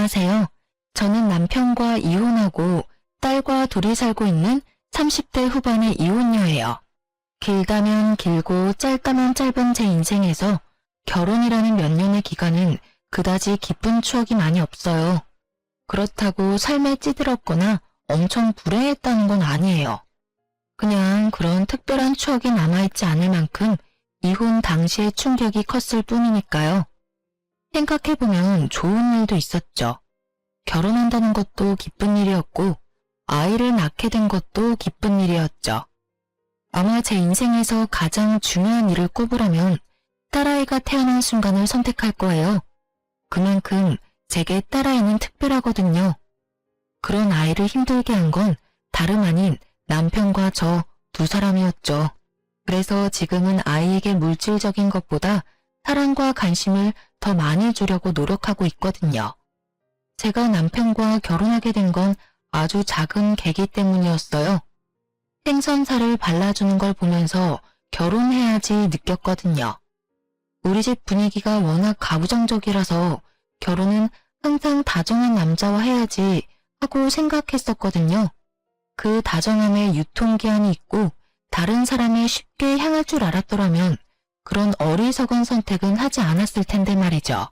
안녕하세요. 저는 남편과 이혼하고 딸과 둘이 살고 있는 30대 후반의 이혼녀예요. 길다면 길고 짧다면 짧은 제 인생에서 결혼이라는 몇 년의 기간은 그다지 기쁜 추억이 많이 없어요. 그렇다고 삶에 찌들었거나 엄청 불행했다는 건 아니에요. 그냥 그런 특별한 추억이 남아있지 않을 만큼 이혼 당시의 충격이 컸을 뿐이니까요. 생각해보면 좋은 일도 있었죠. 결혼한다는 것도 기쁜 일이었고 아이를 낳게 된 것도 기쁜 일이었죠. 아마 제 인생에서 가장 중요한 일을 꼽으라면 딸아이가 태어난 순간을 선택할 거예요. 그만큼 제게 딸아이는 특별하거든요. 그런 아이를 힘들게 한 건 다름 아닌 남편과 저 두 사람이었죠. 그래서 지금은 아이에게 물질적인 것보다 사랑과 관심을 더 많이 주려고 노력하고 있거든요. 제가 남편과 결혼하게 된 건 아주 작은 계기 때문이었어요. 생선살을 발라주는 걸 보면서 결혼해야지 느꼈거든요. 우리 집 분위기가 워낙 가부장적이라서 결혼은 항상 다정한 남자와 해야지 하고 생각했었거든요. 그 다정함에 유통기한이 있고 다른 사람에 쉽게 향할 줄 알았더라면 그런 어리석은 선택은 하지 않았을 텐데 말이죠.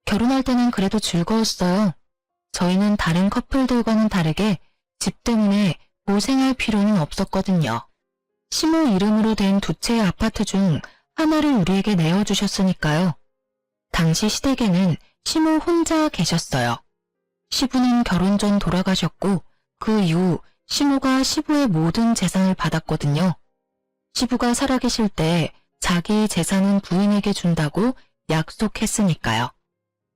결혼할 때는 그래도 즐거웠어요. 저희는 다른 커플들과는 다르게 집 때문에 고생할 필요는 없었거든요. 시모 이름으로 된 두 채의 아파트 중 하나를 우리에게 내어주셨으니까요. 당시 시댁에는 시모 혼자 계셨어요. 시부는 결혼 전 돌아가셨고 그 이후 시모가 시부의 모든 재산을 받았거든요. 시부가 살아계실 때 자기 재산은 부인에게 준다고 약속했으니까요.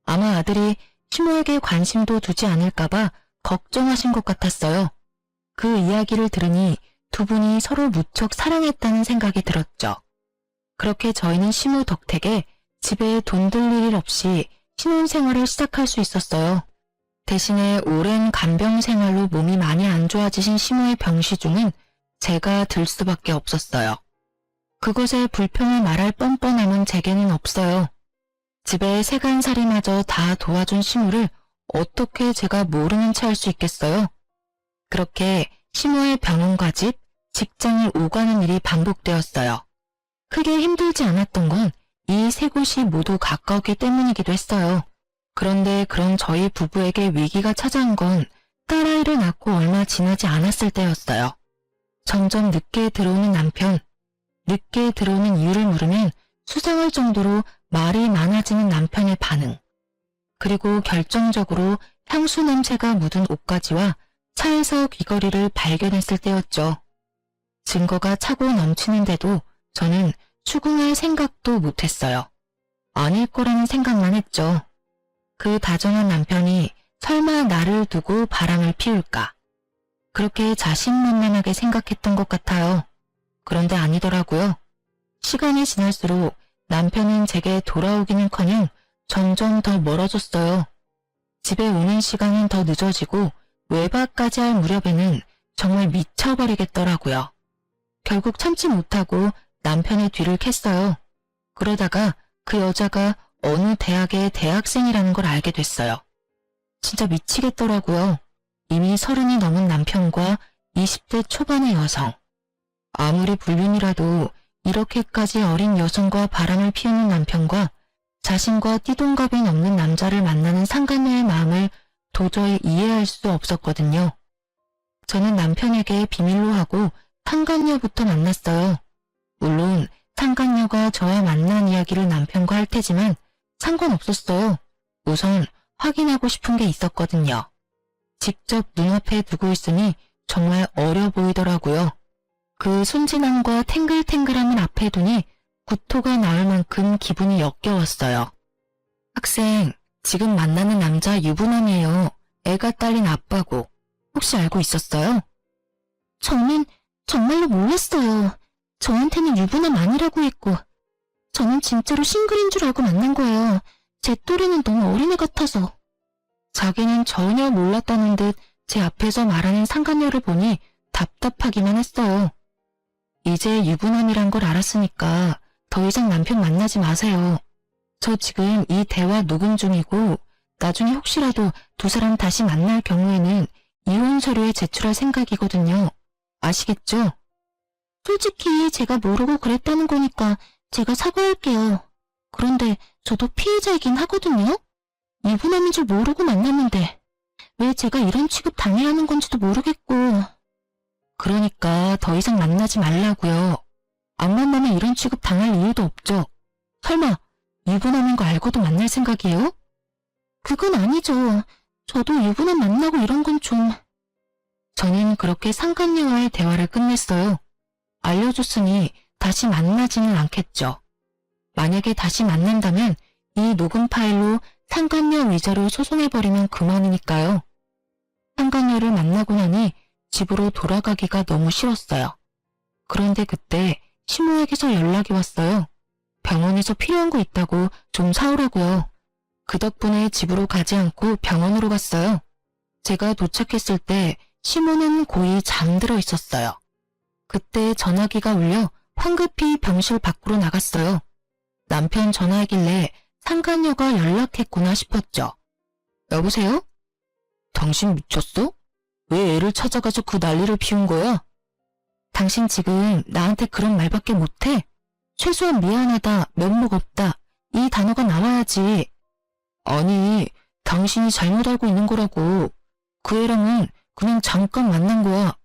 아마 아들이 시모에게 관심도 두지 않을까봐 걱정하신 것 같았어요. 그 이야기를 들으니 두 분이 서로 무척 사랑했다는 생각이 들었죠. 그렇게 저희는 시모 덕택에 집에 돈 들일 일 없이 신혼생활을 시작할 수 있었어요. 대신에 오랜 간병 생활로 몸이 많이 안 좋아지신 시모의 병시중은 제가 들 수밖에 없었어요. 그것에 불평을 말할 뻔뻔함은 제게는 없어요. 집에 세간살이마저 다 도와준 시모를 어떻게 제가 모르는 체 할 수 있겠어요? 그렇게 시모의 병원과 집, 직장을 오가는 일이 반복되었어요. 크게 힘들지 않았던 건 이 세 곳이 모두 가까웠기 때문이기도 했어요. 그런데 그런 저희 부부에게 위기가 찾아온 건 딸아이를 낳고 얼마 지나지 않았을 때였어요. 점점 늦게 들어오는 남편, 늦게 들어오는 이유를 물으면 수상할 정도로 말이 많아지는 남편의 반응, 그리고 결정적으로 향수 냄새가 묻은 옷가지와 차에서 귀걸이를 발견했을 때였죠. 증거가 차고 넘치는데도 저는 추궁할 생각도 못했어요. 아닐 거라는 생각만 했죠. 그 다정한 남편이 설마 나를 두고 바람을 피울까? 그렇게 자신만만하게 생각했던 것 같아요. 그런데 아니더라고요. 시간이 지날수록 남편은 제게 돌아오기는커녕 점점 더 멀어졌어요. 집에 오는 시간은 더 늦어지고 외박까지 할 무렵에는 정말 미쳐버리겠더라고요. 결국 참지 못하고 남편의 뒤를 캤어요. 그러다가 그 여자가 어느 대학의 대학생이라는 걸 알게 됐어요. 진짜 미치겠더라고요. 이미 30이 넘은 남편과 20대 초반의 여성. 아무리 불륜이라도 이렇게까지 어린 여성과 바람을 피우는 남편과 자신과 띠동갑이 넘는 남자를 만나는 상간녀의 마음을 도저히 이해할 수 없었거든요. 저는 남편에게 비밀로 하고 상간녀부터 만났어요. 물론 상간녀가 저와 만난 이야기를 남편과 할 테지만 상관없었어요. 우선 확인하고 싶은 게 있었거든요. 직접 눈앞에 두고 있으니 정말 어려 보이더라고요. 그 순진함과 탱글탱글함을 앞에 두니 구토가 나올 만큼 기분이 역겨웠어요. 학생, 지금 만나는 남자 유부남이에요. 애가 딸린 아빠고. 혹시 알고 있었어요? 저는 정말로 몰랐어요. 저한테는 유부남 아니라고 했고. 저는 진짜로 싱글인 줄 알고 만난 거예요. 제 또래는 너무 어린애 같아서. 자기는 전혀 몰랐다는 듯 제 앞에서 말하는 상간녀를 보니 답답하기만 했어요. 이제 유부남이란 걸 알았으니까 더 이상 남편 만나지 마세요. 저 지금 이 대화 녹음 중이고 나중에 혹시라도 두 사람 다시 만날 경우에는 이혼 서류에 제출할 생각이거든요. 아시겠죠? 솔직히 제가 모르고 그랬다는 거니까 제가 사과할게요. 그런데 저도 피해자이긴 하거든요. 유부남인 줄 모르고 만났는데 왜 제가 이런 취급 당해야 하는 건지도 모르겠고. 그러니까 더 이상 만나지 말라고요. 안 만나면 이런 취급 당할 이유도 없죠. 설마 유부남인 거 알고도 만날 생각이에요? 그건 아니죠. 저도 유부남 만나고 이런 건 좀... 저는 그렇게 상간녀와의 대화를 끝냈어요. 알려줬으니 다시 만나지는 않겠죠. 만약에 다시 만난다면 이 녹음 파일로 상간녀 위자료 소송해버리면 그만이니까요. 상간녀를 만나고 나니 집으로 돌아가기가 너무 싫었어요. 그런데 그때 시모에게서 연락이 왔어요. 병원에서 필요한 거 있다고 좀 사오라고요. 그 덕분에 집으로 가지 않고 병원으로 갔어요. 제가 도착했을 때 시모는 고이 잠들어 있었어요. 그때 전화기가 울려 황급히 병실 밖으로 나갔어요. 남편 전화하길래 상간녀가 연락했구나 싶었죠. 여보세요? 당신 미쳤어? 왜 애를 찾아가서 그 난리를 피운 거야? 당신 지금 나한테 그런 말밖에 못해? 최소한 미안하다, 면목 없다, 이 단어가 나와야지. 아니, 당신이 잘못 알고 있는 거라고. 그 애랑은 그냥 잠깐 만난 거야.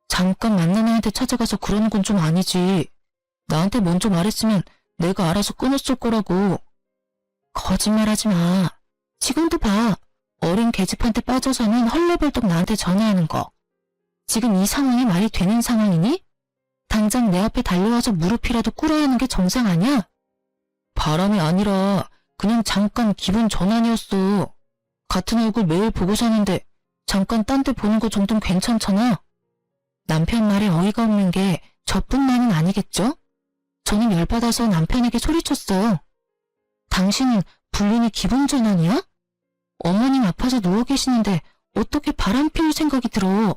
잠깐 만난 애한테 찾아가서 그러는 건 좀 아니지. 나한테 먼저 말했으면 내가 알아서 끊었을 거라고. 거짓말하지 마. 지금도 봐. 어린 계집한테 빠져서는 헐레벌떡 나한테 전화하는 거. 지금 이 상황이 말이 되는 상황이니? 당장 내 앞에 달려와서 무릎이라도 꿇어야 하는 게 정상 아니야? 바람이 아니라 그냥 잠깐 기분 전환이었어. 같은 얼굴 매일 보고 사는데 잠깐 딴 데 보는 거 정도는 괜찮잖아. 남편 말에 어이가 없는 게 저뿐만은 아니겠죠? 저는 열받아서 남편에게 소리쳤어요. 당신은 불륜이 기분 전환이야? 어머님 아파서 누워 계시는데 어떻게 바람 피울 생각이 들어?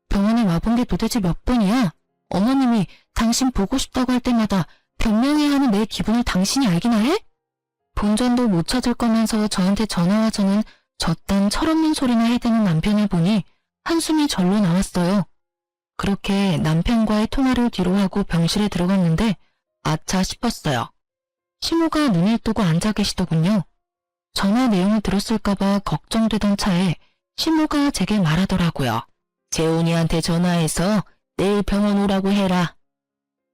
병원에 와본 게 도대체 몇 번이야? 어머님이 당신 보고 싶다고 할 때마다 변명해야 하는 내 기분을 당신이 알기나 해? 본전도 못 찾을 거면서 저한테 전화와서는 저딴 철없는 소리나 해대는 남편을 보니 한숨이 절로 나왔어요. 그렇게 남편과의 통화를 뒤로 하고 병실에 들어갔는데 아차 싶었어요. 시모가 눈을 뜨고 앉아 계시더군요. 전화 내용을 들었을까봐 걱정되던 차에 시모가 제게 말하더라고요. 재훈이한테 전화해서 내일 병원 오라고 해라.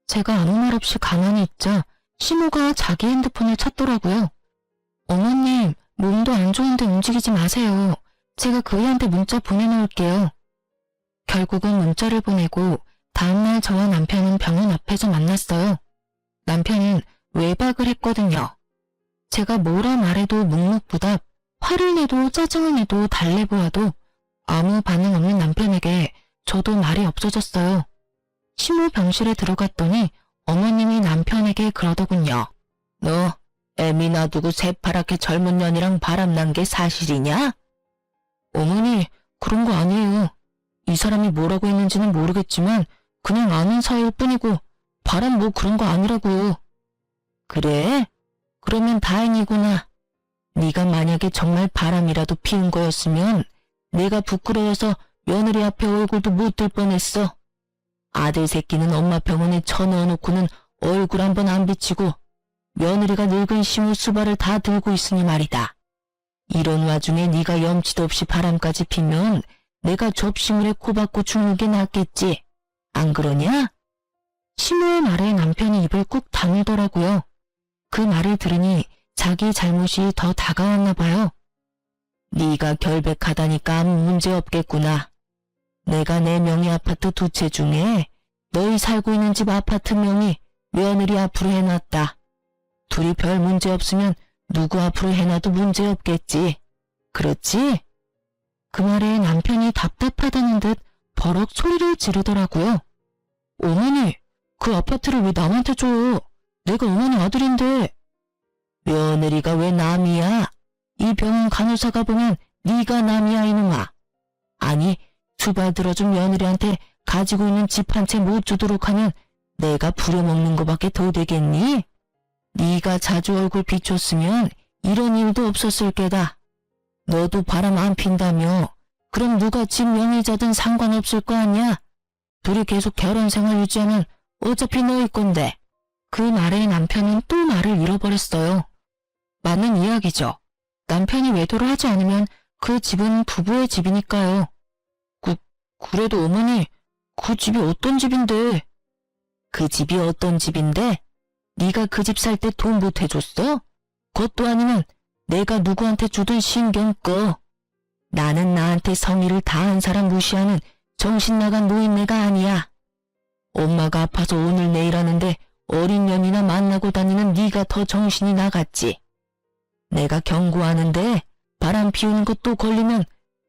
제가 아무 말 없이 가만히 있자 시모가 자기 핸드폰을 찾더라고요. 어머님, 몸도 안 좋은데 움직이지 마세요. 제가 그 애한테 문자 보내놓을게요. 결국은 문자를 보내고 다음날 저와 남편은 병원 앞에서 만났어요. 남편은 외박을 했거든요. 제가 뭐라 말해도 묵묵부답, 화를 내도 짜증을 내도 달래보아도 아무 반응 없는 남편에게 저도 말이 없어졌어요. 시모 병실에 들어갔더니 어머님이 남편에게 그러더군요. 너 애미 놔두고 새파랗게 젊은 년이랑 바람난 게 사실이냐? 어머니, 그런 거 아니에요. 이 사람이 뭐라고 했는지는 모르겠지만 그냥 아는 사이일 뿐이고 바람 뭐 그런 거 아니라고요. 그래? 그러면 다행이구나. 네가 만약에 정말 바람이라도 피운 거였으면 내가 부끄러워서 며느리 앞에 얼굴도 못 들 뻔했어. 아들 새끼는 엄마 병원에 쳐넣어놓고는 얼굴 한번 안 비치고 며느리가 늙은 시무 수발을 다 들고 있으니 말이다. 이런 와중에 네가 염치도 없이 바람까지 피면 내가 접시물에 코박고 죽는 게 낫겠지. 안 그러냐? 시무의 말에 남편이 입을 꾹 다물더라고요. 그 말을 들으니 자기 잘못이 더 다가왔나 봐요. 네가 결백하다니까 아무 문제 없겠구나. 내가 내 명의 아파트 두 채 중에 너희 살고 있는 집 아파트 명의 며느리 앞으로 해놨다. 둘이 별 문제 없으면 누구 앞으로 해놔도 문제 없겠지. 그렇지? 그 말에 남편이 답답하다는 듯 버럭 소리를 지르더라고요. 어머니, 그 아파트를 왜 남한테 줘? 내가 어머니 아들인데. 며느리가 왜 남이야? 이 병원 간호사가 보면 네가 남이야 이놈아. 아니, 수발 들어준 며느리한테 가지고 있는 집 한 채 못 주도록 하면 내가 부려먹는 거밖에 더 되겠니? 네가 자주 얼굴 비췄으면 이런 일도 없었을 게다. 너도 바람 안 핀다며? 그럼 누가 집 명의자든 상관없을 거 아니야? 둘이 계속 결혼 생활 유지하면 어차피 너일 건데. 그 말에 남편은 또 말을 잃어버렸어요. 맞는 이야기죠. 남편이 외도를 하지 않으면 그 집은 부부의 집이니까요. 그래도 어머니, 그 집이 어떤 집인데? 그 집이 어떤 집인데? 네가 그 집 살 때 돈 못 해줬어? 그것도 아니면 내가 누구한테 주든 신경 꺼. 나는 나한테 성의를 다한 사람 무시하는 정신나간 노인네가 아니야. 엄마가 아파서 오늘 내일 하는데 어린 년이나 만나고 다니는 네가 더 정신이 나갔지. 내가 경고하는데 바람 피우는 것도 걸리면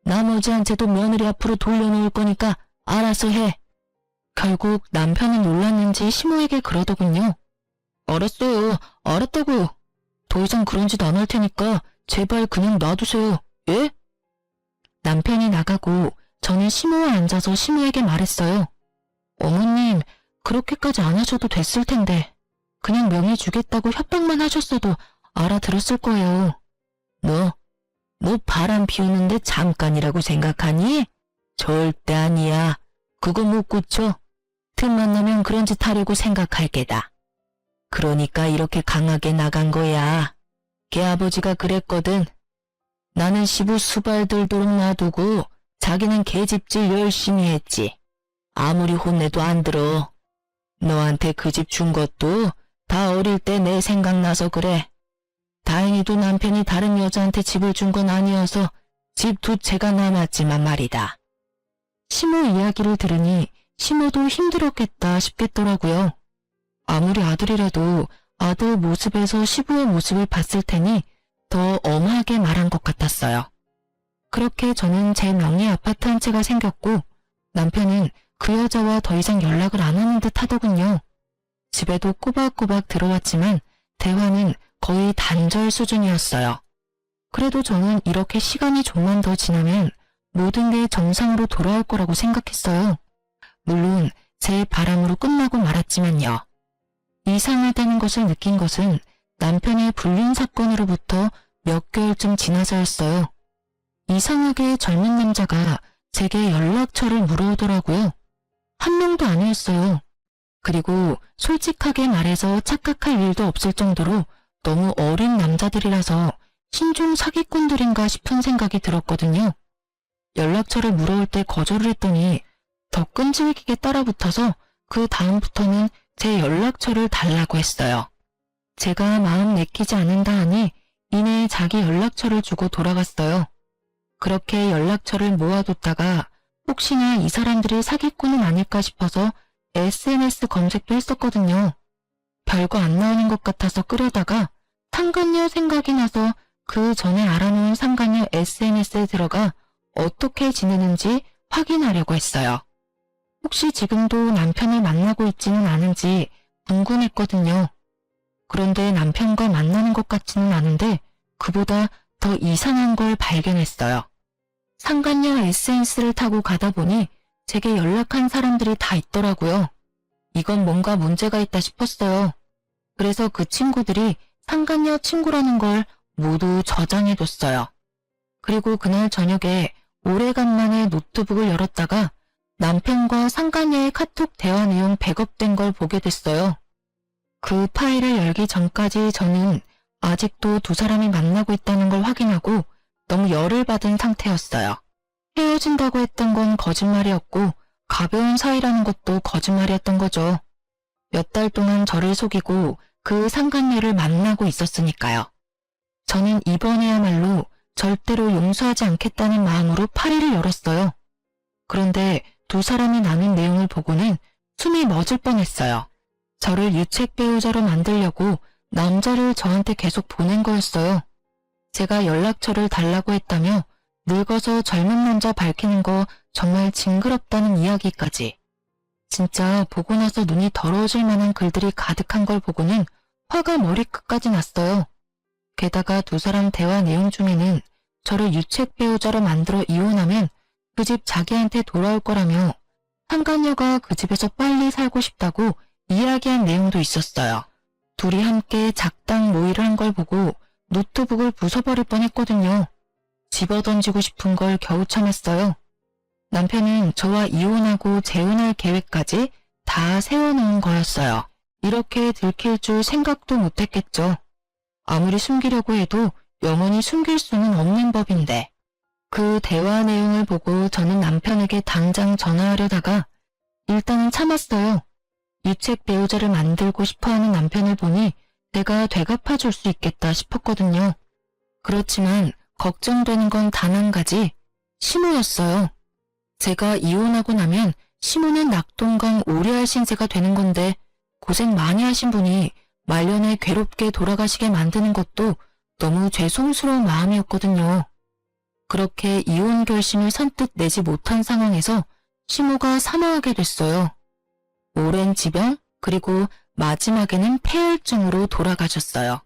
나머지한테도 며느리 앞으로 돌려놓을 거니까 알아서 해. 결국 남편은 놀랐는지 시모에게 그러더군요. 알았어요. 알았다고요. 더 이상 그런 짓 안 할 테니까 제발 그냥 놔두세요. 예? 남편이 나가고 저는 시모와 앉아서 시모에게 말했어요. 어머님, 그렇게까지 안 하셔도 됐을 텐데 그냥 명의 주겠다고 협박만 하셨어도 알아들었을 거예요. 너 바람 피우는데 잠깐이라고 생각하니? 절대 아니야. 그거 못 고쳐. 틈만 나면 그런 짓 하려고 생각할 게다. 그러니까 이렇게 강하게 나간 거야. 걔 아버지가 그랬거든. 나는 시부 수발 들도록 놔두고 자기는 계집질 열심히 했지. 아무리 혼내도 안 들어. 너한테 그 집 준 것도 다 어릴 때 내 생각나서 그래. 다행히도 남편이 다른 여자한테 집을 준 건 아니어서 집 두 채가 남았지만 말이다. 시모 이야기를 들으니 시모도 힘들었겠다 싶겠더라고요. 아무리 아들이라도 아들 모습에서 시부의 모습을 봤을 테니 더 엄하게 말한 것 같았어요. 그렇게 저는 제 명의 아파트 한 채가 생겼고 남편은 그 여자와 더 이상 연락을 안 하는 듯 하더군요. 집에도 꼬박꼬박 들어왔지만 대화는 거의 단절 수준이었어요. 그래도 저는 이렇게 시간이 좀만 더 지나면 모든 게 정상으로 돌아올 거라고 생각했어요. 물론 제 바람으로 끝나고 말았지만요. 이상하다는 것을 느낀 것은 남편의 불륜 사건으로부터 몇 개월쯤 지나서였어요. 이상하게 젊은 남자가 제게 연락처를 물어오더라고요. 한 명도 아니었어요. 그리고 솔직하게 말해서 착각할 일도 없을 정도로 너무 어린 남자들이라서 신종 사기꾼들인가 싶은 생각이 들었거든요. 연락처를 물어올 때 거절을 했더니 더 끈질기게 따라붙어서 그 다음부터는 제 연락처를 달라고 했어요. 제가 마음 내키지 않는다 하니 이내 자기 연락처를 주고 돌아갔어요. 그렇게 연락처를 모아뒀다가 혹시나 이 사람들이 사기꾼은 아닐까 싶어서 SNS 검색도 했었거든요. 별거 안 나오는 것 같아서 끄려다가 상간녀 생각이 나서 그 전에 알아놓은 상간녀 SNS에 들어가 어떻게 지내는지 확인하려고 했어요. 혹시 지금도 남편을 만나고 있지는 않은지 궁금했거든요. 그런데 남편과 만나는 것 같지는 않은데 그보다 더 이상한 걸 발견했어요. 상간녀 SNS를 타고 가다 보니 제게 연락한 사람들이 다 있더라고요. 이건 뭔가 문제가 있다 싶었어요. 그래서 그 친구들이 상간녀 친구라는 걸 모두 저장해뒀어요. 그리고 그날 저녁에 오래간만에 노트북을 열었다가 남편과 상간녀의 카톡 대화 내용 백업된 걸 보게 됐어요. 그 파일을 열기 전까지 저는 아직도 두 사람이 만나고 있다는 걸 확인하고 너무 열을 받은 상태였어요. 헤어진다고 했던 건 거짓말이었고 가벼운 사이라는 것도 거짓말이었던 거죠. 몇 달 동안 저를 속이고 그 상간녀를 만나고 있었으니까요. 저는 이번에야말로 절대로 용서하지 않겠다는 마음으로 파일을 열었어요. 그런데 두 사람이 나눈 내용을 보고는 숨이 멎을 뻔했어요. 저를 유책 배우자로 만들려고 남자를 저한테 계속 보낸 거였어요. 제가 연락처를 달라고 했다며 늙어서 젊은 남자 밝히는 거 정말 징그럽다는 이야기까지. 진짜 보고 나서 눈이 더러워질 만한 글들이 가득한 걸 보고는 화가 머리끝까지 났어요. 게다가 두 사람 대화 내용 중에는 저를 유책 배우자로 만들어 이혼하면 그 집 자기한테 돌아올 거라며 상간녀가 그 집에서 빨리 살고 싶다고 이야기한 내용도 있었어요. 둘이 함께 작당 모의를 한 걸 보고 노트북을 부숴버릴 뻔했거든요. 집어던지고 싶은 걸 겨우 참았어요. 남편은 저와 이혼하고 재혼할 계획까지 다 세워놓은 거였어요. 이렇게 들킬 줄 생각도 못했겠죠. 아무리 숨기려고 해도 영원히 숨길 수는 없는 법인데. 그 대화 내용을 보고 저는 남편에게 당장 전화하려다가 일단은 참았어요. 유책 배우자를 만들고 싶어하는 남편을 보니 내가 되갚아줄 수 있겠다 싶었거든요. 그렇지만 걱정되는 건 단 한 가지, 시모였어요. 제가 이혼하고 나면 시모는 낙동강 오리알 신세가 되는 건데 고생 많이 하신 분이 말년에 괴롭게 돌아가시게 만드는 것도 너무 죄송스러운 마음이었거든요. 그렇게 이혼 결심을 선뜻 내지 못한 상황에서 시모가 사망하게 됐어요. 오랜 지병, 그리고 마지막에는 폐혈증으로 돌아가셨어요.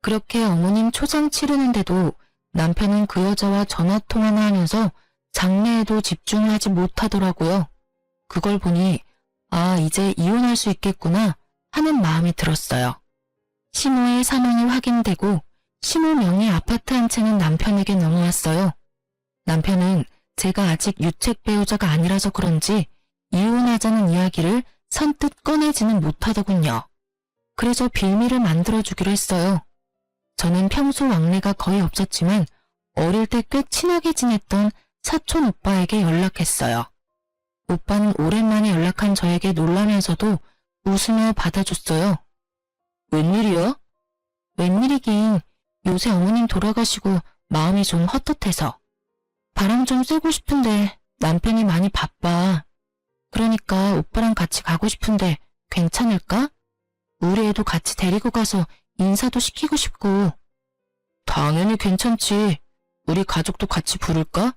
그렇게 어머님 초장 치르는데도 남편은 그 여자와 전화통화나 하면서 장례에도 집중을 하지 못하더라고요. 그걸 보니 이제 이혼할 수 있겠구나 하는 마음이 들었어요. 시모의 사망이 확인되고 시모 명의 아파트 한 채는 남편에게 넘어왔어요. 남편은 제가 아직 유책 배우자가 아니라서 그런지 이혼하자는 이야기를 선뜻 꺼내지는 못하더군요. 그래서 빌미를 만들어주기로 했어요. 저는 평소 왕래가 거의 없었지만 어릴 때 꽤 친하게 지냈던 사촌 오빠에게 연락했어요. 오빠는 오랜만에 연락한 저에게 놀라면서도 웃으며 받아줬어요. 웬일이야? 웬일이긴 요새 어머님 돌아가시고 마음이 좀 헛헛해서. 바람 좀 쐬고 싶은데 남편이 많이 바빠. 그러니까 오빠랑 같이 가고 싶은데 괜찮을까? 우리 애도 같이 데리고 가서 인사도 시키고 싶고. 당연히 괜찮지. 우리 가족도 같이 부를까?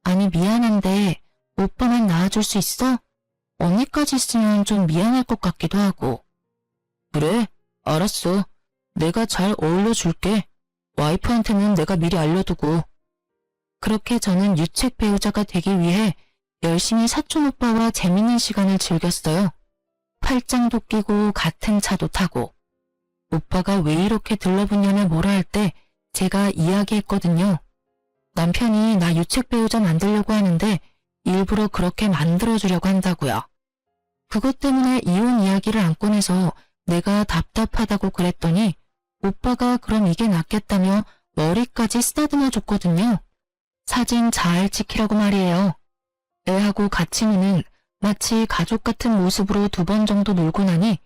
아니 미안한데 오빠만 나와줄 수 있어? 언니까지 있으면 좀 미안할 것 같기도 하고. 그래, 알았어. 내가 잘 어울려줄게. 와이프한테는 내가 미리 알려두고. 그렇게 저는 유책 배우자가 되기 위해 열심히 사촌 오빠와 재밌는 시간을 즐겼어요. 팔짱도 끼고 같은 차도 타고. 오빠가 왜 이렇게 들러붙냐며 뭐라 할 때 제가 이야기했거든요. 남편이 나 유책 배우자 만들려고 하는데 일부러 그렇게 만들어주려고 한다고요. 그것 때문에 이혼 이야기를 안 꺼내서 내가 답답하다고 그랬더니 오빠가 그럼 이게 낫겠다며 머리까지 쓰다듬어 줬거든요. 사진 잘 찍히라고 말이에요. 애하고 같이 노는 마치 가족 같은 모습으로 2번 정도 놀고 나니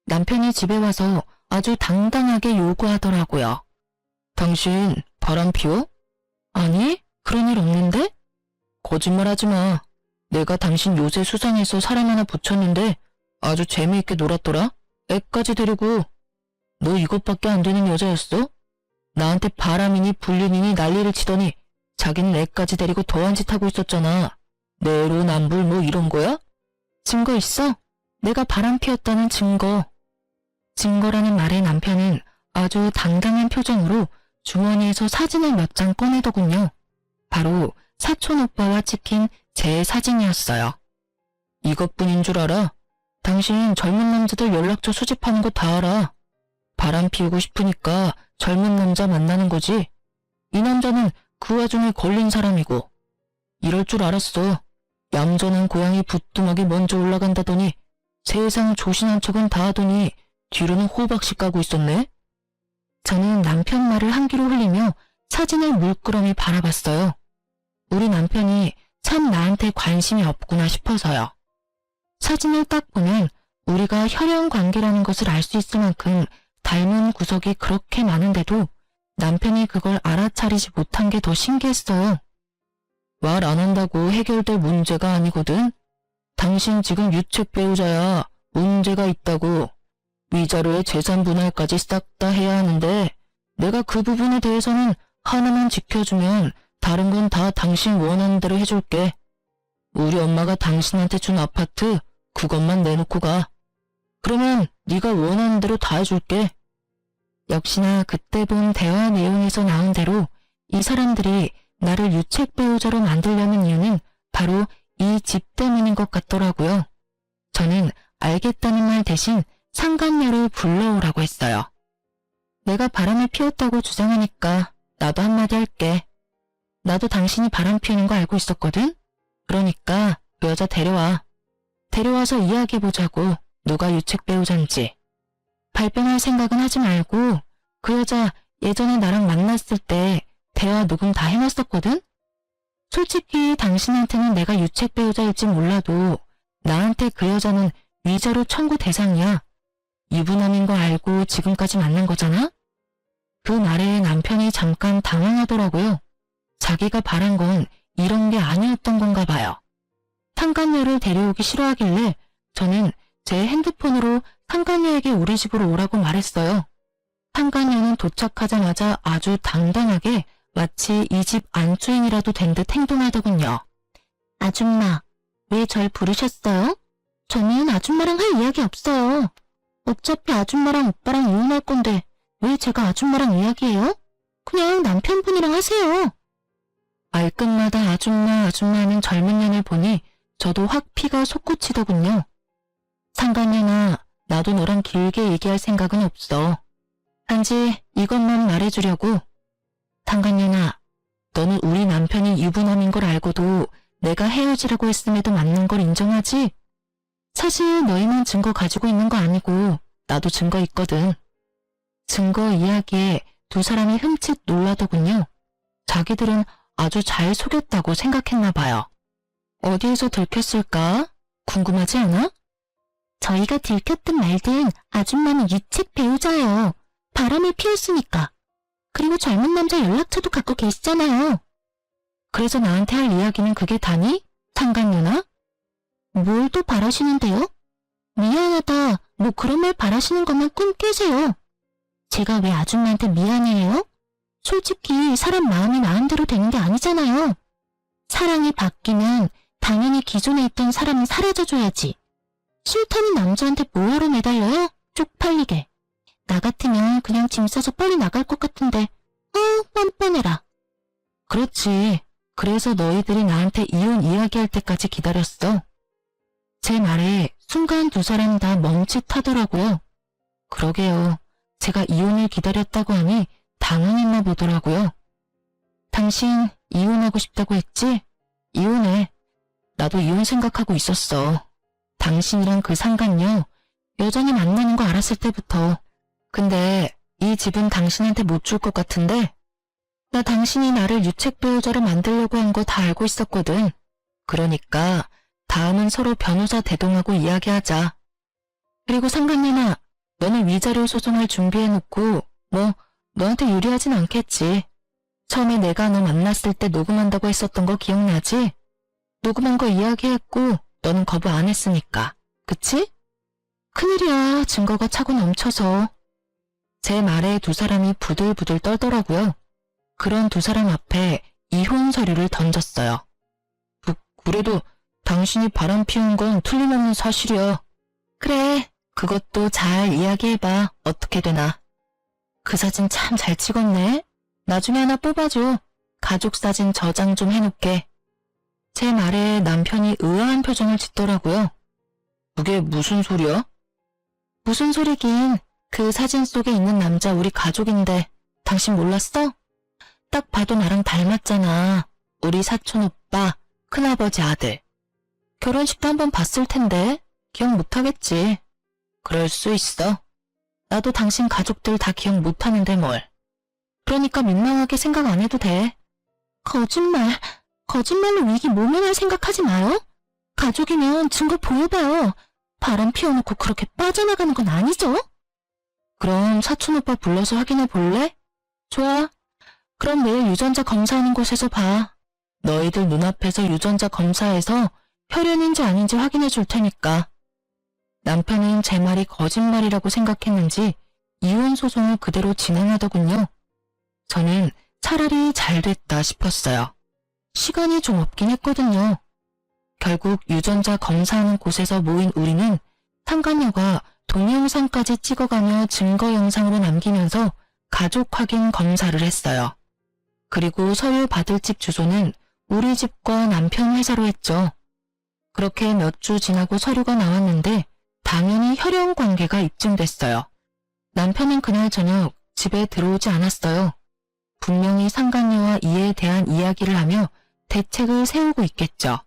남편이 집에 와서 아주 당당하게 요구하더라고요. 당신 바람 피워? 아니, 그런 일 없는데? 거짓말하지 마. 내가 당신 요새 수상해서 사람 하나 붙였는데 아주 재미있게 놀았더라. 애까지 데리고. 너 이것밖에 안 되는 여자였어? 나한테 바람이니 불륜이니 난리를 치더니 자기는 애까지 데리고 더한 짓 하고 있었잖아. 내로남불 뭐 이런 거야? 증거 있어? 내가 바람 피웠다는 증거. 증거라는 말에 남편은 아주 당당한 표정으로 주머니에서 사진을 몇 장 꺼내더군요. 바로 사촌 오빠와 찍힌 제 사진이었어요. 이것뿐인 줄 알아? 당신 젊은 남자들 연락처 수집하는 거 다 알아. 바람 피우고 싶으니까 젊은 남자 만나는 거지. 이 남자는 그 와중에 걸린 사람이고. 이럴 줄 알았어. 얌전한 고양이 부뚜막이 먼저 올라간다더니 세상 조신한 척은 다 하더니 뒤로는 호박씨 까고 있었네. 저는 남편 말을 한 귀로 흘리며 사진을 물끄러미 바라봤어요. 우리 남편이 참 나한테 관심이 없구나 싶어서요. 사진을 딱 보면 우리가 혈연 관계라는 것을 알 수 있을 만큼 닮은 구석이 그렇게 많은데도 남편이 그걸 알아차리지 못한 게 더 신기했어요. 말 안 한다고 해결될 문제가 아니거든. 당신 지금 유책 배우자야. 문제가 있다고. 위자료에 재산 분할까지 싹 다 해야 하는데 내가 그 부분에 대해서는 하나만 지켜주면 다른 건 다 당신 원하는 대로 해줄게. 우리 엄마가 당신한테 준 아파트 그것만 내놓고 가. 그러면 네가 원하는 대로 다 해줄게. 역시나 그때 본 대화 내용에서 나온 대로 이 사람들이 나를 유책 배우자로 만들려는 이유는 바로 이 집 때문인 것 같더라고요. 저는 알겠다는 말 대신 상간녀를 불러오라고 했어요. 내가 바람을 피웠다고 주장하니까 나도 한마디 할게. 나도 당신이 바람 피우는 거 알고 있었거든? 그러니까 그 여자 데려와. 데려와서 이야기해보자고. 누가 유책 배우잔지. 발뺌할 생각은 하지 말고 그 여자 예전에 나랑 만났을 때 대화 녹음 다 해놨었거든? 솔직히 당신한테는 내가 유책 배우자일지 몰라도 나한테 그 여자는 위자료 청구 대상이야. 유부남인 거 알고 지금까지 만난 거잖아? 그 말에 남편이 잠깐 당황하더라고요. 자기가 바란 건 이런 게 아니었던 건가 봐요. 상간녀를 데려오기 싫어하길래 저는 제 핸드폰으로 상간녀에게 우리 집으로 오라고 말했어요. 상간녀는 도착하자마자 아주 당당하게 마치 이 집 안주인이라도 된 듯 행동하더군요. 아줌마, 왜 절 부르셨어요? 저는 아줌마랑 할 이야기 없어요. 어차피 아줌마랑 오빠랑 이혼할 건데 왜 제가 아줌마랑 이야기해요? 그냥 남편분이랑 하세요. 말끝마다 아줌마 하는 젊은 년을 보니 저도 확 피가 솟구치더군요. 상간녀나 나도 너랑 길게 얘기할 생각은 없어. 단지 이것만 말해주려고. 상간녀나 너는 우리 남편이 유부남인 걸 알고도 내가 헤어지라고 했음에도 맞는 걸 인정하지? 사실 너희만 증거 가지고 있는 거 아니고 나도 증거 있거든. 증거 이야기에 두 사람이 흠칫 놀라더군요. 자기들은 아주 잘 속였다고 생각했나 봐요. 어디에서 들켰을까? 궁금하지 않아? 저희가 들켰든 말든 아줌마는 유책 배우자예요. 바람을 피웠으니까. 그리고 젊은 남자 연락처도 갖고 계시잖아요. 그래서 나한테 할 이야기는 그게 다니? 상간녀나? 뭘 또 바라시는데요? 미안하다. 뭐 그런 말 바라시는 것만 꿈 깨세요. 제가 왜 아줌마한테 미안해요? 솔직히 사람 마음이 마음대로 되는 게 아니잖아요. 사랑이 바뀌면 당연히 기존에 있던 사람은 사라져줘야지. 싫다는 남자한테 뭐하러 매달려요? 쪽팔리게. 나 같으면 그냥 짐 싸서 빨리 나갈 것 같은데 뻔뻔해라. 그렇지. 그래서 너희들이 나한테 이혼 이야기할 때까지 기다렸어. 제 말에 순간 두 사람 다 멈칫하더라고요. 그러게요. 제가 이혼을 기다렸다고 하니 당황했나 보더라고요. 당신 이혼하고 싶다고 했지? 이혼해. 나도 이혼 생각하고 있었어. 당신이랑 그 상간녀 여전히 만나는 거 알았을 때부터. 근데 이 집은 당신한테 못 줄 것 같은데? 나 당신이 나를 유책 배우자로 만들려고 한 거 다 알고 있었거든. 그러니까 다음은 서로 변호사 대동하고 이야기하자. 그리고 상간녀나 너는 위자료 소송할 준비해놓고 뭐 너한테 유리하진 않겠지. 처음에 내가 너 만났을 때 녹음한다고 했었던 거 기억나지? 녹음한 거 이야기했고 너는 거부 안 했으니까. 그치? 큰일이야. 증거가 차고 넘쳐서. 제 말에 두 사람이 부들부들 떨더라고요. 그런 두 사람 앞에 이혼 서류를 던졌어요. 그래도 당신이 바람 피운 건 틀림없는 사실이야. 그래, 그것도 잘 이야기해봐. 어떻게 되나. 그 사진 참 잘 찍었네. 나중에 하나 뽑아줘. 가족 사진 저장 좀 해놓게. 제 말에 남편이 의아한 표정을 짓더라고요. 그게 무슨 소리야? 무슨 소리긴. 그 사진 속에 있는 남자 우리 가족인데 당신 몰랐어? 딱 봐도 나랑 닮았잖아. 우리 사촌 오빠, 큰아버지 아들. 결혼식도 한번 봤을 텐데 기억 못하겠지. 그럴 수 있어. 나도 당신 가족들 다 기억 못하는데 뭘. 그러니까 민망하게 생각 안 해도 돼. 거짓말로 위기 모면할 생각하지 마요. 가족이면 증거 보여봐요. 바람 피워놓고 그렇게 빠져나가는 건 아니죠? 그럼 사촌 오빠 불러서 확인해 볼래? 좋아. 그럼 내일 유전자 검사하는 곳에서 봐. 너희들 눈앞에서 유전자 검사해서 혈연인지 아닌지 확인해 줄 테니까. 남편은 제 말이 거짓말이라고 생각했는지 이혼 소송을 그대로 진행하더군요. 저는 차라리 잘 됐다 싶었어요. 시간이 좀 없긴 했거든요. 결국 유전자 검사하는 곳에서 모인 우리는 상간녀가 동영상까지 찍어가며 증거 영상으로 남기면서 가족 확인 검사를 했어요. 그리고 서류 받을 집 주소는 우리 집과 남편 회사로 했죠. 그렇게 몇 주 지나고 서류가 나왔는데 당연히 혈연 관계가 입증됐어요. 남편은 그날 저녁 집에 들어오지 않았어요. 분명히 상간녀와 이에 대한 이야기를 하며 대책을 세우고 있겠죠.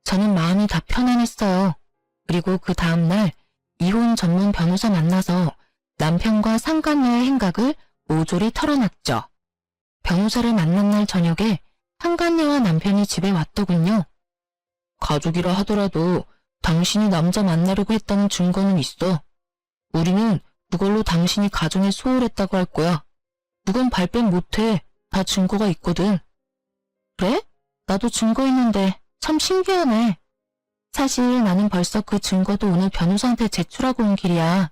저는 마음이 다 편안했어요. 그리고 그 다음날 이혼 전문 변호사 만나서 남편과 상간녀의 행각을 모조리 털어놨죠. 변호사를 만난 날 저녁에 상간녀와 남편이 집에 왔더군요. 가족이라 하더라도 당신이 남자 만나려고 했다는 증거는 있어. 우리는 그걸로 당신이 가정에 소홀했다고 할 거야. 그건 발뺌 못해. 다 증거가 있거든. 그래? 나도 증거 있는데 참 신기하네. 사실 나는 벌써 그 증거도 오늘 변호사한테 제출하고 온 길이야.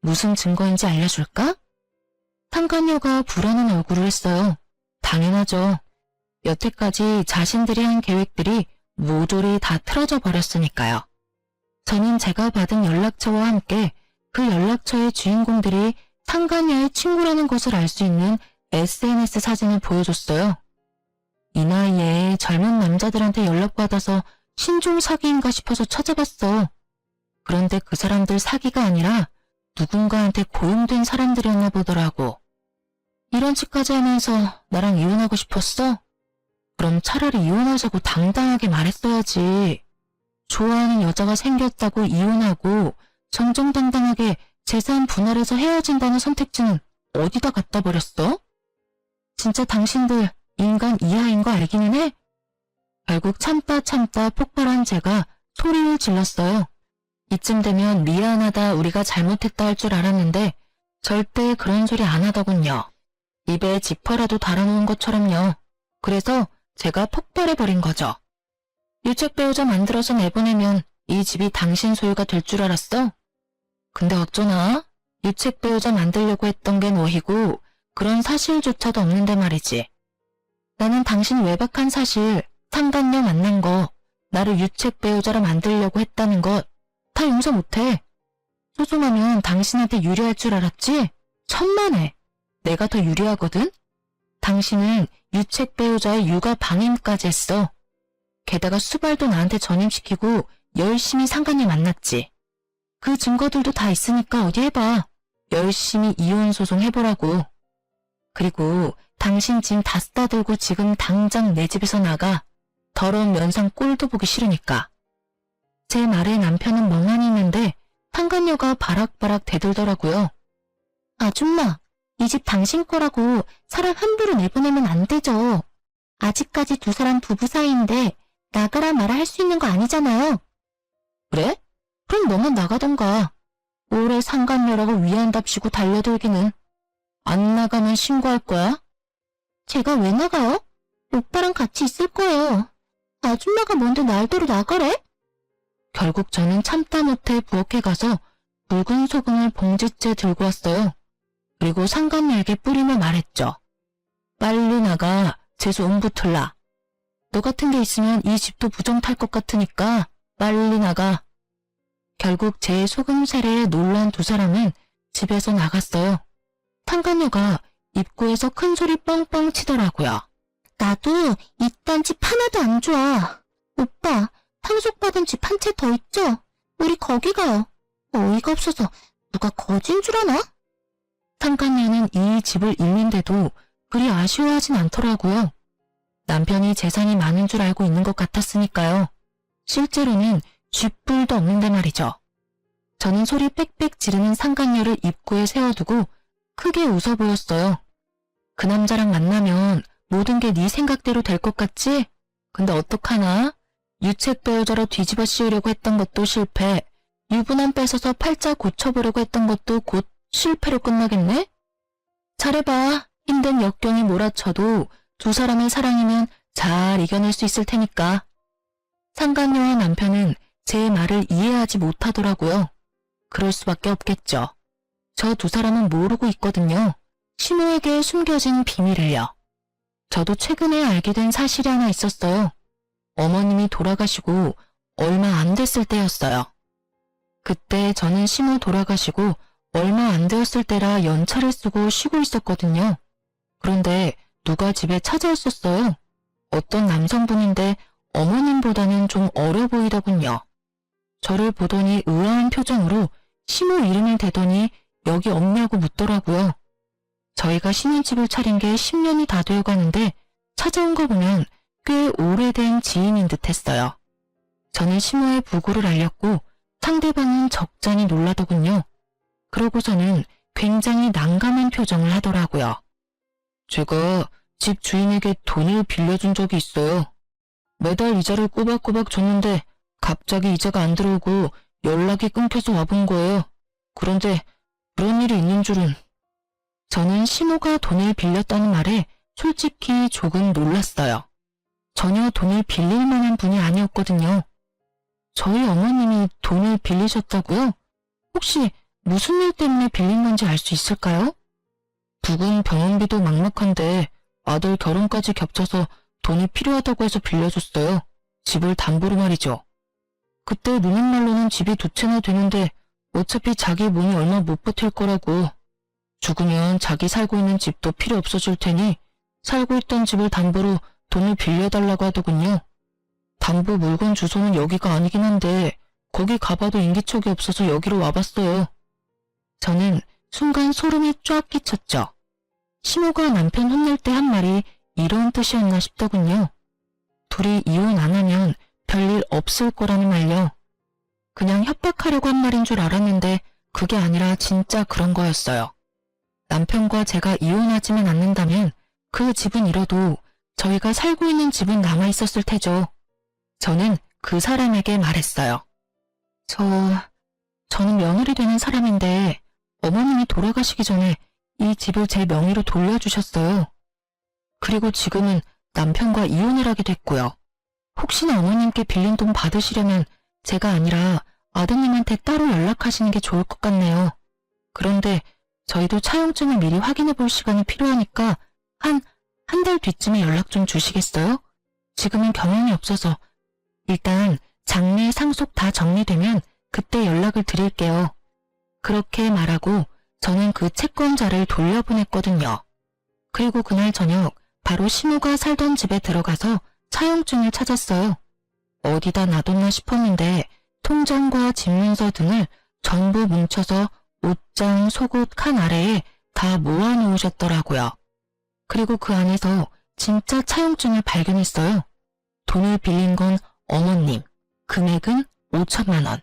무슨 증거인지 알려줄까? 상간녀가 불안한 얼굴을 했어요. 당연하죠. 여태까지 자신들이 한 계획들이 모조리 다 틀어져 버렸으니까요. 저는 제가 받은 연락처와 함께 그 연락처의 주인공들이 상간녀의 친구라는 것을 알 수 있는 SNS 사진을 보여줬어요. 이 나이에 젊은 남자들한테 연락받아서 신종 사기인가 싶어서 찾아봤어. 그런데 그 사람들 사기가 아니라 누군가한테 고용된 사람들이었나 보더라고. 이런 짓까지 하면서 나랑 이혼하고 싶었어? 그럼 차라리 이혼하자고 당당하게 말했어야지. 좋아하는 여자가 생겼다고 이혼하고 정정당당하게 재산 분할해서 헤어진다는 선택지는 어디다 갖다 버렸어? 진짜 당신들 인간 이하인 거 알기는 해? 결국 참다 폭발한 제가 소리를 질렀어요. 이쯤 되면 미안하다 우리가 잘못했다 할 줄 알았는데 절대 그런 소리 안 하더군요. 입에 지퍼라도 달아놓은 것처럼요. 그래서 제가 폭발해버린 거죠. 유책 배우자 만들어서 내보내면 이 집이 당신 소유가 될 줄 알았어? 근데 어쩌나? 유책 배우자 만들려고 했던 게 뭐이고 그런 사실조차도 없는데 말이지. 나는 당신 외박한 사실, 상간녀 만난 거, 나를 유책 배우자로 만들려고 했다는 것 다 용서 못해. 소송하면 당신한테 유리할 줄 알았지? 천만에. 내가 더 유리하거든? 당신은 유책 배우자의 육아 방임까지 했어. 게다가 수발도 나한테 전임시키고 열심히 상간녀 만났지. 그 증거들도 다 있으니까 어디 해봐. 열심히 이혼 소송 해보라고. 그리고 당신 짐 다 싸들고 지금 당장 내 집에서 나가. 더러운 면상 꼴도 보기 싫으니까. 제 말에 남편은 멍하니 있는데 상간녀가 바락바락 대들더라고요. 아줌마, 이 집 당신 거라고 사람 함부로 내보내면 안 되죠. 아직까지 두 사람 부부 사이인데 나가라 마라 할 수 있는 거 아니잖아요. 그래? 그럼 너만 나가던가. 오래 상간녀라고 위안답시고 달려들기는. 안 나가면 신고할 거야? 제가 왜 나가요? 오빠랑 같이 있을 거예요. 아줌마가 뭔데 날대로 나가래? 결국 저는 참다 못해 부엌에 가서 붉은 소금을 봉지째 들고 왔어요. 그리고 상간녀에게 뿌리며 말했죠. 빨리 나가. 재수 옹부틀라. 너 같은 게 있으면 이 집도 부정 탈 것 같으니까 빨리 나가. 결국 제 소금 세례에 놀란 두 사람은 집에서 나갔어요. 상간녀가 입구에서 큰 소리 뻥뻥 치더라고요. 나도 이딴 집 하나도 안 좋아. 오빠, 상속받은 집 한 채 더 있죠? 우리 거기 가요. 어이가 없어서 누가 거진 줄 아나? 상간녀는 이 집을 잃는데도 그리 아쉬워하진 않더라고요. 남편이 재산이 많은 줄 알고 있는 것 같았으니까요. 실제로는 쥐뿔도 없는데 말이죠. 저는 소리 빽빽 지르는 상간녀를 입구에 세워두고 크게 웃어 보였어요. 그 남자랑 만나면 모든 게 네 생각대로 될 것 같지? 근데 어떡하나? 유책 배우자로 뒤집어 씌우려고 했던 것도 실패, 유부남 뺏어서 팔자 고쳐보려고 했던 것도 곧 실패로 끝나겠네? 잘해봐. 힘든 역경이 몰아쳐도 두 사람의 사랑이면 잘 이겨낼 수 있을 테니까. 상간녀와 남편은 제 말을 이해하지 못하더라고요. 그럴 수밖에 없겠죠. 저 두 사람은 모르고 있거든요. 시모에게 숨겨진 비밀을요. 저도 최근에 알게 된 사실이 하나 있었어요. 어머님이 돌아가시고 얼마 안 됐을 때였어요. 그때 저는 시모 돌아가시고 얼마 안 되었을 때라 연차를 쓰고 쉬고 있었거든요. 그런데 누가 집에 찾아왔었어요. 어떤 남성분인데 어머님보다는 좀 어려 보이더군요. 저를 보더니 의아한 표정으로 시모 이름을 대더니 여기 없냐고 묻더라고요. 저희가 신혼집을 차린 게 10년이 다 되어 가는데 찾아온 거 보면 꽤 오래된 지인인 듯 했어요. 저는 시모의 부고를 알렸고 상대방은 적잖이 놀라더군요. 그러고서는 굉장히 난감한 표정을 하더라고요. 제가 집 주인에게 돈을 빌려준 적이 있어요. 매달 이자를 꼬박꼬박 줬는데 갑자기 이자가 안 들어오고 연락이 끊겨서 와본 거예요. 그런데 그런 일이 있는 줄은. 저는 시모가 돈을 빌렸다는 말에 솔직히 조금 놀랐어요. 전혀 돈을 빌릴 만한 분이 아니었거든요. 저희 어머님이 돈을 빌리셨다고요? 혹시 무슨 일 때문에 빌린 건지 알 수 있을까요? 부군 병원비도 막막한데 아들 결혼까지 겹쳐서 돈이 필요하다고 해서 빌려줬어요. 집을 담보로 말이죠. 그때 누님 말로는 집이 2채나 되는데 어차피 자기 몸이 얼마 못 버틸 거라고. 죽으면 자기 살고 있는 집도 필요 없어질 테니 살고 있던 집을 담보로 돈을 빌려달라고 하더군요. 담보 물건 주소는 여기가 아니긴 한데 거기 가봐도 인기척이 없어서 여기로 와봤어요. 저는 순간 소름이 쫙 끼쳤죠. 시모가 남편 혼낼 때 한 말이 이런 뜻이었나 싶더군요. 둘이 이혼 안 하면 별일 없을 거라는 말요. 그냥 협박하려고 한 말인 줄 알았는데 그게 아니라 진짜 그런 거였어요. 남편과 제가 이혼하지만 않는다면 그 집은 잃어도 저희가 살고 있는 집은 남아있었을 테죠. 저는 그 사람에게 말했어요. 저는 며느리 되는 사람인데 어머님이 돌아가시기 전에 이 집을 제 명의로 돌려주셨어요. 그리고 지금은 남편과 이혼을 하게 됐고요. 혹시나 어머님께 빌린 돈 받으시려면 제가 아니라 아드님한테 따로 연락하시는 게 좋을 것 같네요. 그런데 저희도 차용증을 미리 확인해 볼 시간이 필요하니까 한 달 뒤쯤에 연락 좀 주시겠어요? 지금은 경영이 없어서 일단 장례 상속 다 정리되면 그때 연락을 드릴게요. 그렇게 말하고 저는 그 채권자를 돌려보냈거든요. 그리고 그날 저녁 바로 시모가 살던 집에 들어가서 차용증을 찾았어요. 어디다 놔뒀나 싶었는데 통장과 집문서 등을 전부 뭉쳐서 옷장, 속옷 칸 아래에 다 모아놓으셨더라고요. 그리고 그 안에서 진짜 차용증을 발견했어요. 돈을 빌린 건 어머님, 금액은 5천만 원.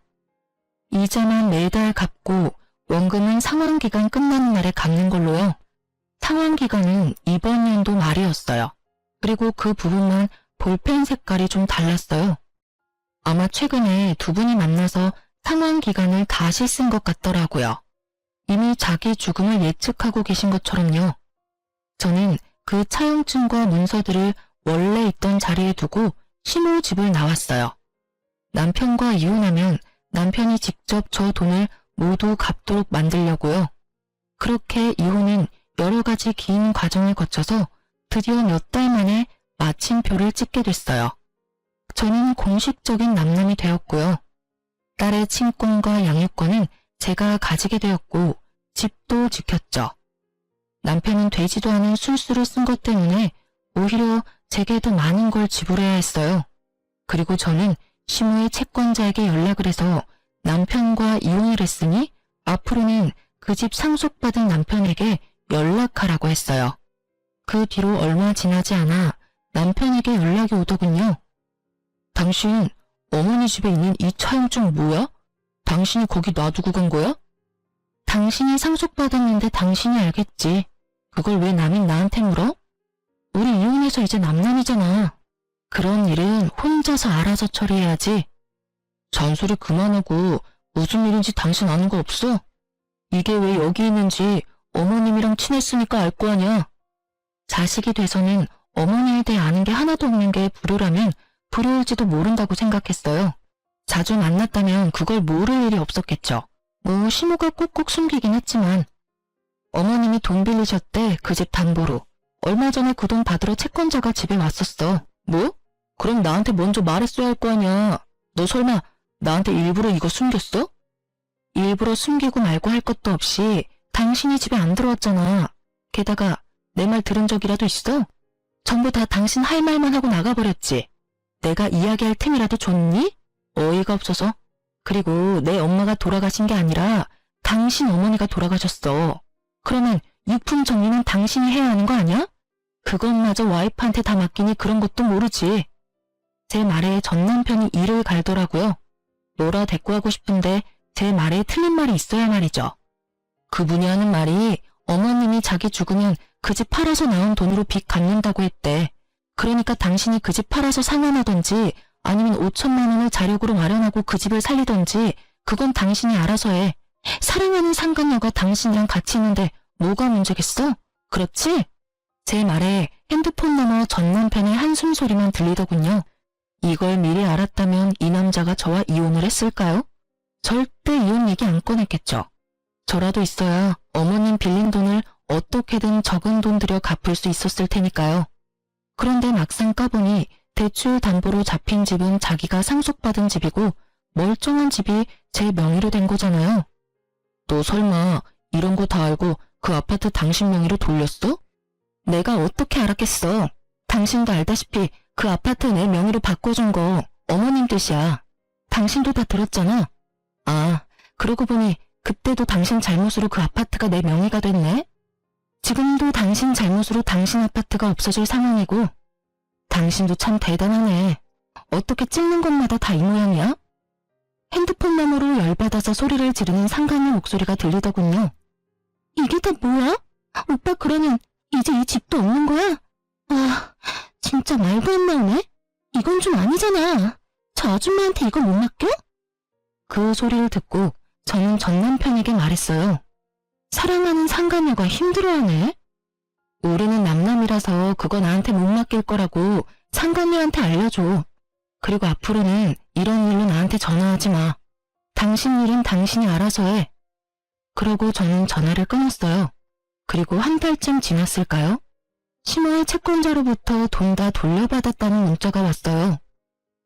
이자만 매달 갚고 원금은 상환기간 끝나는 날에 갚는 걸로요. 상환기간은 이번 연도 말이었어요. 그리고 그 부분만 볼펜 색깔이 좀 달랐어요. 아마 최근에 두 분이 만나서 상환기간을 다시 쓴 것 같더라고요. 이미 자기 죽음을 예측하고 계신 것처럼요. 저는 그 차용증과 문서들을 원래 있던 자리에 두고 시모 집을 나왔어요. 남편과 이혼하면 남편이 직접 저 돈을 모두 갚도록 만들려고요. 그렇게 이혼은 여러 가지 긴 과정을 거쳐서 드디어 몇 달 만에 마침표를 찍게 됐어요. 저는 공식적인 남남이 되었고요. 딸의 친권과 양육권은 제가 가지게 되었고 집도 지켰죠. 남편은 되지도 않은 술수를 쓴 것 때문에 오히려 제게 더 많은 걸 지불해야 했어요. 그리고 저는 시모의 채권자에게 연락을 해서 남편과 이혼을 했으니 앞으로는 그 집 상속받은 남편에게 연락하라고 했어요. 그 뒤로 얼마 지나지 않아 남편에게 연락이 오더군요. 당신 어머니 집에 있는 이 차용증 뭐야? 당신이 거기 놔두고 간 거야? 당신이 상속받았는데 당신이 알겠지. 그걸 왜 남인 나한테 물어? 우리 이혼해서 이제 남남이잖아. 그런 일은 혼자서 알아서 처리해야지. 잔소리 그만하고 무슨 일인지 당신 아는 거 없어? 이게 왜 여기 있는지 어머님이랑 친했으니까 알 거 아냐. 자식이 돼서는 어머니에 대해 아는 게 하나도 없는 게 불효라면 불효일지도 모른다고 생각했어요. 자주 만났다면 그걸 모를 일이 없었겠죠. 뭐 시모가 꼭꼭 숨기긴 했지만 어머님이 돈 빌리셨대. 그 집 담보로. 얼마 전에 그 돈 받으러 채권자가 집에 왔었어. 뭐? 그럼 나한테 먼저 말했어야 할 거 아니야. 너 설마 나한테 일부러 이거 숨겼어? 일부러 숨기고 말고 할 것도 없이 당신이 집에 안 들어왔잖아. 게다가 내 말 들은 적이라도 있어? 전부 다 당신 할 말만 하고 나가버렸지. 내가 이야기할 틈이라도 줬니? 어이가 없어서. 그리고 내 엄마가 돌아가신 게 아니라 당신 어머니가 돌아가셨어. 그러면 유품 정리는 당신이 해야 하는 거 아니야? 그것마저 와이프한테 다 맡기니 그런 것도 모르지. 제 말에 전 남편이 이를 갈더라고요. 놀아 대꾸하고 싶은데 제 말에 틀린 말이 있어야 말이죠. 그분이 하는 말이 어머님이 자기 죽으면 그 집 팔아서 나온 돈으로 빚 갚는다고 했대. 그러니까 당신이 그 집 팔아서 상환하던지 아니면 5천만 원을 자력으로 마련하고 그 집을 살리던지 그건 당신이 알아서 해. 사랑하는 상간녀가 당신이랑 같이 있는데 뭐가 문제겠어? 그렇지? 제 말에 핸드폰 너머 전 남편의 한숨 소리만 들리더군요. 이걸 미리 알았다면 이 남자가 저와 이혼을 했을까요? 절대 이혼 얘기 안 꺼냈겠죠. 저라도 있어야 어머님 빌린 돈을 어떻게든 적은 돈 들여 갚을 수 있었을 테니까요. 그런데 막상 까보니 대출 담보로 잡힌 집은 자기가 상속받은 집이고 멀쩡한 집이 제 명의로 된 거잖아요. 너 설마 이런 거 다 알고 그 아파트 당신 명의로 돌렸어? 내가 어떻게 알았겠어. 당신도 알다시피 그 아파트 내 명의로 바꿔준 거 어머님 뜻이야. 당신도 다 들었잖아. 아, 그러고 보니 그때도 당신 잘못으로 그 아파트가 내 명의가 됐네? 지금도 당신 잘못으로 당신 아파트가 없어질 상황이고 당신도 참 대단하네. 어떻게 찍는 것마다 다 이 모양이야? 핸드폰 너머로 열받아서 소리를 지르는 상간녀 목소리가 들리더군요. 이게 다 뭐야? 오빠 그러면 이제 이 집도 없는 거야? 아, 진짜 말도 안 나오네? 이건 좀 아니잖아. 저 아줌마한테 이거 못 맡겨? 그 소리를 듣고 저는 전 남편에게 말했어요. 사랑하는 상간녀가 힘들어하네? 우리는 남남이라서 그거 나한테 못 맡길 거라고 상간녀한테 알려줘. 그리고 앞으로는 이런 일로 나한테 전화하지 마. 당신 일은 당신이 알아서 해. 그러고 저는 전화를 끊었어요. 그리고 한 달쯤 지났을까요? 심호의 채권자로부터 돈 다 돌려받았다는 문자가 왔어요.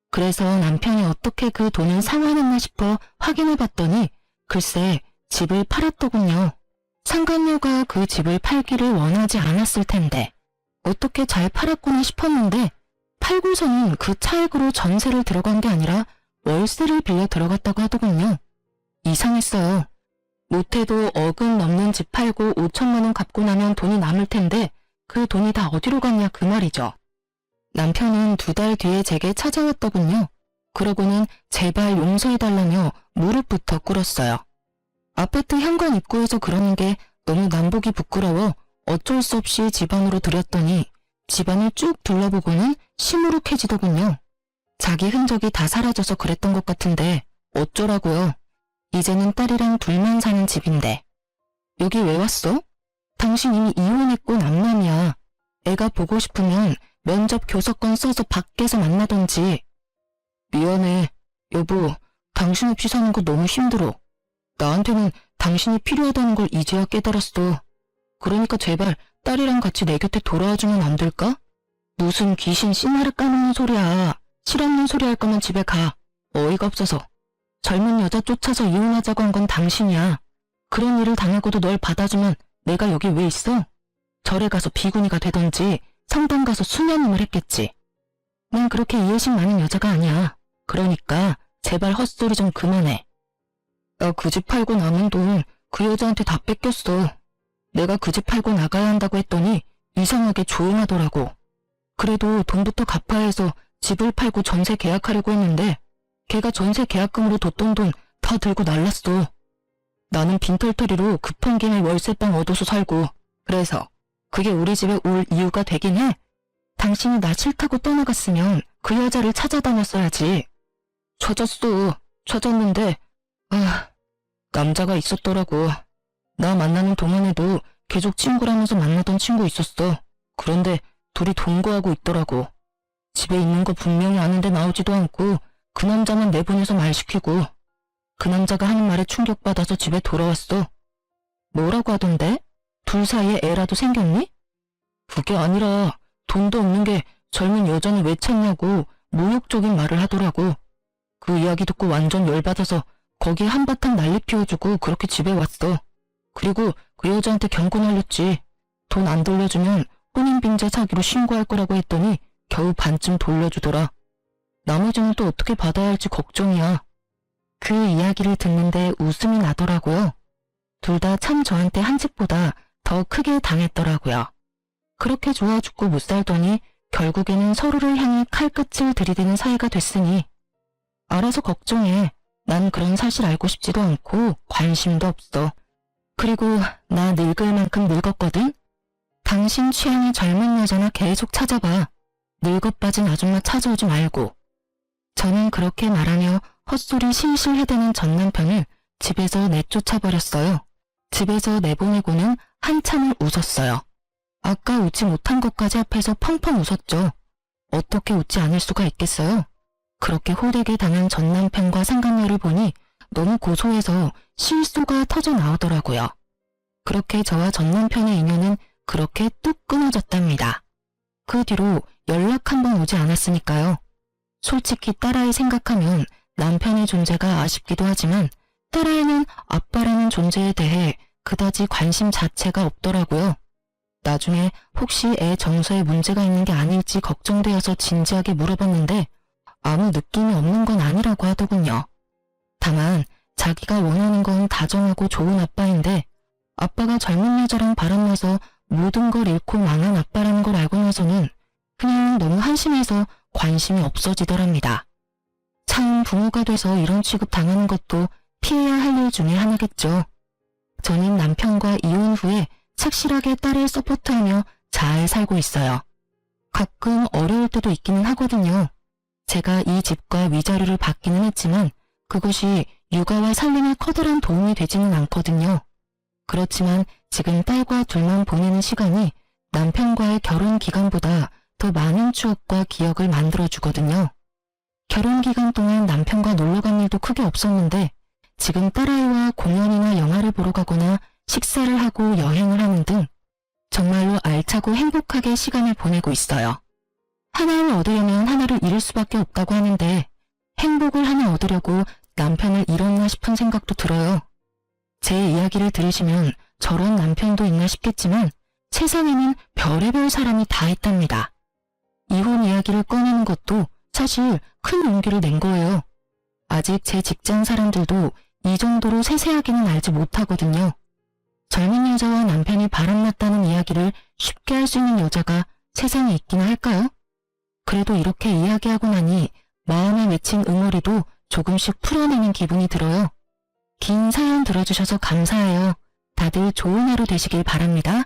그래서 남편이 어떻게 그 돈을 상환했나 싶어 확인해봤더니 글쎄 집을 팔았더군요. 상간녀가 그 집을 팔기를 원하지 않았을 텐데 어떻게 잘 팔았구나 싶었는데 팔고서는 그 차액으로 전세를 들어간 게 아니라 월세를 빌려 들어갔다고 하더군요. 이상했어요. 못해도 억은 넘는 집 팔고 5천만 원 갚고 나면 돈이 남을 텐데 그 돈이 다 어디로 갔냐 그 말이죠. 남편은 2달 뒤에 제게 찾아왔더군요. 그러고는 제발 용서해달라며 무릎부터 꿇었어요. 아파트 현관 입구에서 그러는 게 너무 남보기 부끄러워 어쩔 수 없이 집 안으로 들였더니 집안을 쭉 둘러보고는 시무룩해지더군요. 자기 흔적이 다 사라져서 그랬던 것 같은데 어쩌라고요. 이제는 딸이랑 둘만 사는 집인데. 여기 왜 왔어? 당신 이미 이혼했고 남남이야. 애가 보고 싶으면 면접 교섭권 써서 밖에서 만나던지. 미안해. 여보, 당신 없이 사는 거 너무 힘들어. 나한테는 당신이 필요하다는 걸 이제야 깨달았어. 그러니까 제발 딸이랑 같이 내 곁에 돌아와주면 안 될까? 무슨 귀신 씨나를 까먹는 소리야. 실없는 소리 할 거면 집에 가. 어이가 없어서. 젊은 여자 쫓아서 이혼하자고 한 건 당신이야. 그런 일을 당하고도 널 받아주면 내가 여기 왜 있어? 절에 가서 비구니가 되던지 성당 가서 수녀님을 했겠지. 난 그렇게 이해심 많은 여자가 아니야. 그러니까 제발 헛소리 좀 그만해. 나 그 집 팔고 남은 돈 그 여자한테 다 뺏겼어. 내가 그 집 팔고 나가야 한다고 했더니 이상하게 조용하더라고. 그래도 돈부터 갚아야 해서 집을 팔고 전세 계약하려고 했는데 걔가 전세 계약금으로 뒀던 돈 다 들고 날랐어. 나는 빈털터리로 급한 김에 월세방 얻어서 살고 그래서 그게 우리 집에 올 이유가 되긴 해. 당신이 나 싫다고 떠나갔으면 그 여자를 찾아다녔어야지. 찾았는데 남자가 있었더라고. 나 만나는 동안에도 계속 친구라면서 만나던 친구 있었어. 그런데 둘이 동거하고 있더라고. 집에 있는 거 분명히 아는데 나오지도 않고 그 남자만 내보내서 말 시키고 그 남자가 하는 말에 충격받아서 집에 돌아왔어. 뭐라고 하던데? 둘 사이에 애라도 생겼니? 그게 아니라 돈도 없는 게 젊은 여자는 왜 찾냐고 모욕적인 말을 하더라고. 그 이야기 듣고 완전 열받아서 거기에 한바탕 난리 피워주고 그렇게 집에 왔어. 그리고 그 여자한테 경고 날렸지. 돈 안 돌려주면 혼인빙자 사기로 신고할 거라고 했더니 겨우 반쯤 돌려주더라. 나머지는 또 어떻게 받아야 할지 걱정이야. 그 이야기를 듣는데 웃음이 나더라고요. 둘 다 참 저한테 한 집보다 더 더 크게 당했더라고요. 그렇게 좋아 죽고 못 살더니 결국에는 서로를 향해 칼끝을 들이대는 사이가 됐으니 알아서 걱정해. 난 그런 사실 알고 싶지도 않고 관심도 없어. 그리고 나 늙을 만큼 늙었거든? 당신 취향의 젊은 여자나 계속 찾아봐. 늙어 빠진 아줌마 찾아오지 말고. 저는 그렇게 말하며 헛소리 실실 해대는 전 남편을 집에서 내쫓아버렸어요. 집에서 내보내고는 한참을 웃었어요. 아까 웃지 못한 것까지 앞에서 펑펑 웃었죠. 어떻게 웃지 않을 수가 있겠어요? 그렇게 호되게 당한 전 남편과 상간녀를 보니 너무 고소해서 실소가 터져 나오더라고요. 그렇게 저와 전 남편의 인연은 그렇게 뚝 끊어졌답니다. 그 뒤로 연락 한 번 오지 않았으니까요. 솔직히 딸아이 생각하면 남편의 존재가 아쉽기도 하지만 딸아이는 아빠라는 존재에 대해 그다지 관심 자체가 없더라고요. 나중에 혹시 애 정서에 문제가 있는 게 아닐지 걱정되어서 진지하게 물어봤는데 아무 느낌이 없는 건 아니라고 하더군요. 다만 자기가 원하는 건 다정하고 좋은 아빠인데 아빠가 젊은 여자랑 바람나서 모든 걸 잃고 망한 아빠라는 걸 알고 나서는 그냥 너무 한심해서 관심이 없어지더랍니다. 참 부모가 돼서 이런 취급 당하는 것도 피해야 할 일 중에 하나겠죠. 저는 남편과 이혼 후에 착실하게 딸을 서포트하며 잘 살고 있어요. 가끔 어려울 때도 있기는 하거든요. 제가 이 집과 위자료를 받기는 했지만 그것이 육아와 살림에 커다란 도움이 되지는 않거든요. 그렇지만 지금 딸과 둘만 보내는 시간이 남편과의 결혼 기간보다 더 많은 추억과 기억을 만들어주거든요. 결혼 기간 동안 남편과 놀러간 일도 크게 없었는데 지금 딸아이와 공연이나 영화를 보러 가거나 식사를 하고 여행을 하는 등 정말로 알차고 행복하게 시간을 보내고 있어요. 하나를 얻으려면 하나를 잃을 수밖에 없다고 하는데 행복을 하나 얻으려고 남편을 잃었나 싶은 생각도 들어요. 제 이야기를 들으시면 저런 남편도 있나 싶겠지만 세상에는 별의별 사람이 다 있답니다. 이혼 이야기를 꺼내는 것도 사실 큰 용기를 낸 거예요. 아직 제 직장 사람들도 이 정도로 세세하게는 알지 못하거든요. 젊은 여자와 남편이 바람났다는 이야기를 쉽게 할 수 있는 여자가 세상에 있기나 할까요? 그래도 이렇게 이야기하고 나니 마음에 맺힌 응어리도 조금씩 풀어내는 기분이 들어요. 긴 사연 들어주셔서 감사해요. 다들 좋은 하루 되시길 바랍니다.